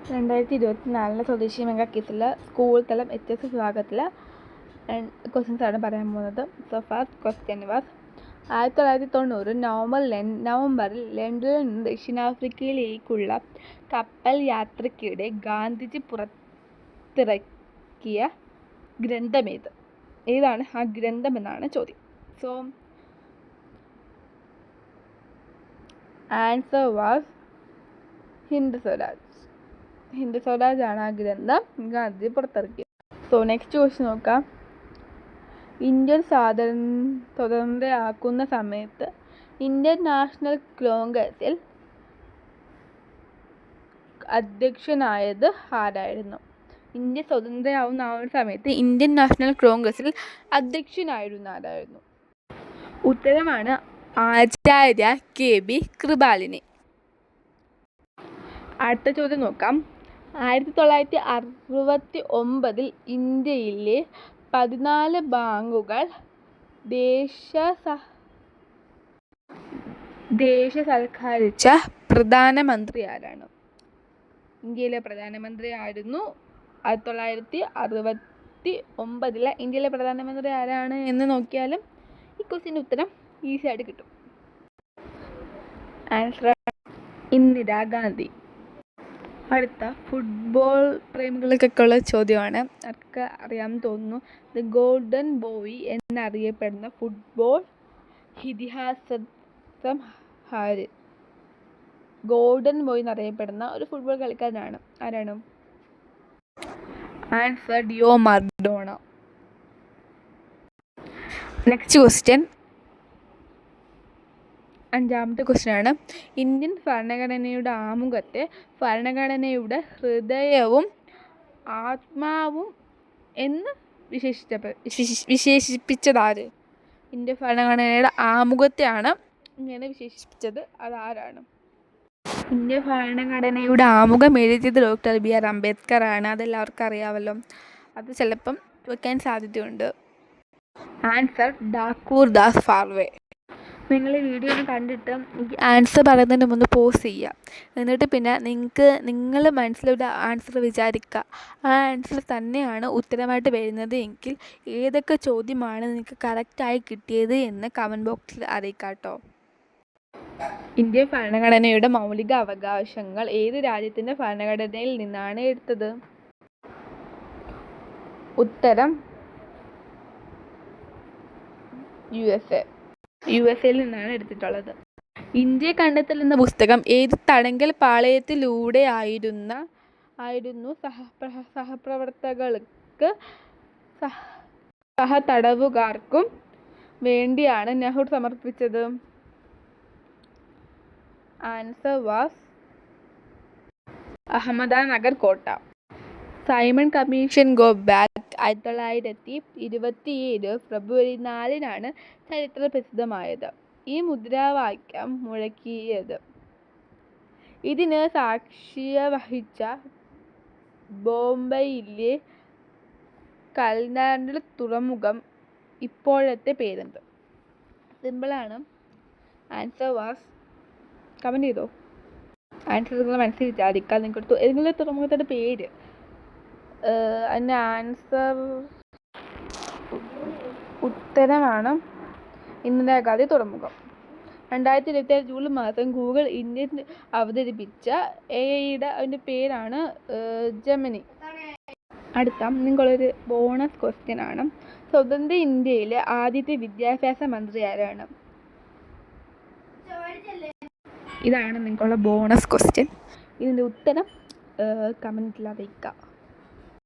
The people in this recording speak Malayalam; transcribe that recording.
2024 സ്വദേശി മെഗാ ക്വിസിൽ സ്കൂൾ തലം HS വിഭാഗത്തിൽ ക്വസ്റ്റ്യൻസ് ആണ് പറയാൻ പോകുന്നത്. സോ ഫസ്റ്റ് ക്വസ്റ്റ്യൻ വാസ് 1990 നവംബറിൽ ലണ്ടനിൽ നിന്ന് ദക്ഷിണാഫ്രിക്കയിലേക്കുള്ള കപ്പൽ യാത്രയ്ക്കിടെ ഗാന്ധിജി പുറത്തിറക്കിയ ഗ്രന്ഥമേത്? ഏതാണ് ആ ഗ്രന്ഥമെന്നാണ് ചോദ്യം. So answer was Hind Swaraj ആണ് ആ ഗ്രന്ഥം ഗാന്ധിജി പുറത്തിറക്കിയത്. സോ നെക്സ്റ്റ് ക്വസ്റ്റ്യൻ നോക്കാം. ഇന്ത്യൻ സ്വതന്ത്രയാക്കുന്ന സമയത്ത് ഇന്ത്യൻ നാഷണൽ കോൺഗ്രസിൽ അധ്യക്ഷനായത് ആരായിരുന്നു? ഇന്ത്യ സ്വതന്ത്രയാവുന്ന ആ ഒരു സമയത്ത് ഇന്ത്യൻ നാഷണൽ കോൺഗ്രസിൽ അധ്യക്ഷനായിരുന്ന ആരായിരുന്നു? ഉത്തരമാണ് ആചാര്യ KB കൃപാലിനി. അടുത്ത ചോദ്യം നോക്കാം. 1969 ഇന്ത്യയിലെ 14 ബാങ്കുകൾ ദേശസാൽക്കരിച്ച പ്രധാനമന്ത്രി ആരാണ്? ഇന്ത്യയിലെ പ്രധാനമന്ത്രി ആയിരുന്നു 1969 ഇന്ത്യയിലെ പ്രധാനമന്ത്രി ആരാണ് എന്ന് നോക്കിയാലും ഈ ക്വസ്റ്റ്യൻ്റെ ഉത്തരം ഈസി ആയിട്ട് കിട്ടും. ആൻസർ ഇന്ദിരാഗാന്ധി. അടുത്ത ഫുട്ബോൾ പ്രേമികൾക്കൊക്കെ ഉള്ള ചോദ്യമാണ്. അവർക്ക് അറിയാമെന്ന് തോന്നുന്നു. ദ ഗോൾഡൻ ബോയ് എന്നറിയപ്പെടുന്ന ഫുട്ബോൾ ഇതിഹാസം ആര്? ഗോൾഡൻ ബോയ് എന്നറിയപ്പെടുന്ന ഒരു ഫുട്ബോൾ കളിക്കാരനാണ്. ആരാണ്? Answer deo Maradona. Next question, അഞ്ചാമത്തെ ക്വസ്റ്റ്യൻ ആണ്. ഇന്ത്യൻ ഭരണഘടനയുടെ ആമുഖത്തെ ഭരണഘടനയുടെ ഹൃദയവും ആത്മാവും എന്ന് വിശേഷിപ്പിച്ചതാര്? ഇന്ത്യൻ ഭരണഘടനയുടെ ആമുഖത്തെയാണ് ഇങ്ങനെ വിശേഷിപ്പിച്ചത്. അതാരാണ്? ഇന്ത്യൻ ഭരണഘടനയുടെ ആമുഖം എഴുതിയത് ഡോക്ടർ BR അംബേദ്കർ ആണ്. അതെല്ലാവർക്കും അറിയാമല്ലോ. അത് ചിലപ്പം വയ്ക്കാൻ സാധ്യതയുണ്ട്. ആൻസർ ഠാക്കൂർ ദാസ് ഫാൽവേ. നിങ്ങൾ ഈ വീഡിയോ ഒന്ന് കണ്ടിട്ട് ആൻസർ പറയുന്നതിന് മുമ്പ് പോസ് ചെയ്യുക. എന്നിട്ട് പിന്നെ നിങ്ങൾ മനസ്സിലൊരു ആൻസർ വിചാരിക്കുക. ആ ആൻസർ തന്നെയാണ് ഉത്തരമായിട്ട് വരുന്നത് എങ്കിൽ ഏതൊക്കെ ചോദ്യമാണ് നിങ്ങൾക്ക് കറക്റ്റായി കിട്ടിയത് എന്ന് കമൻറ്റ് ബോക്സിൽ അറിയിക്കാം കേട്ടോ. ഇന്ത്യൻ ഭരണഘടനയുടെ മൗലിക അവകാശങ്ങൾ ഏത് രാജ്യത്തിൻ്റെ ഭരണഘടനയിൽ നിന്നാണ് എടുത്തത്? ഉത്തരം USA നിന്നാണ് എടുത്തിട്ടുള്ളത്. ഇന്ത്യ കണ്ടെത്തൽ എന്ന പുസ്തകം ഏത് തടങ്കൽ പാളയത്തിലൂടെ ആയിരുന്നു സഹപ്രവർത്തകർക്ക് സഹതടവുകാർക്കും വേണ്ടിയാണ് നെഹ്റു സമർപ്പിച്ചത്? ആൻസർ വാസ് അഹമ്മദാനഗർ കോട്ട. സൈമൺ കമ്മീഷൻ ഗോ ബാക്ക് 1927 ഫെബ്രുവരി 4 ചരിത്ര പ്രസിദ്ധമായത്. ഈ മുദ്രാവാക്യം മുഴക്കിയത്? ഇതിന് സാക്ഷ്യം വഹിച്ച ബോംബെയിലെ കൽനാട് തുറമുഖം ഇപ്പോഴത്തെ പേരെന്ത്? സിമ്പിളാണ്. ആൻസർ വാസ്, കമൻറ്റ് ചെയ്തോ. ആൻസർ നിങ്ങൾ മനസ്സിൽ വിചാരിക്കുക. നിങ്ങൾക്ക് ഏതെങ്കിലും തുറമുഖത്തിൻ്റെ പേര്. അതിൻ്റെ ആൻസർ ഉത്തരമാണ് ഇന്ദിരാഗാന്ധി തുറമുഖം. 2027 ജൂൺ മാസം ഗൂഗിൾ ഇന്ത്യൻ അവതരിപ്പിച്ച AI അതിൻ്റെ പേരാണ് ജെമിനി. അടുത്ത നിങ്ങളൊരു ബോണസ് ക്വസ്റ്റ്യൻ ആണ്. സ്വതന്ത്ര ഇന്ത്യയിലെ ആദ്യത്തെ വിദ്യാഭ്യാസ മന്ത്രി ആരാണ്? ഇതാണ് നിങ്ങൾക്കുള്ള ബോണസ് ക്വസ്റ്റ്യൻ. ഇതിൻ്റെ ഉത്തരം കമൻറ്റിൽ അറിയിക്കുക.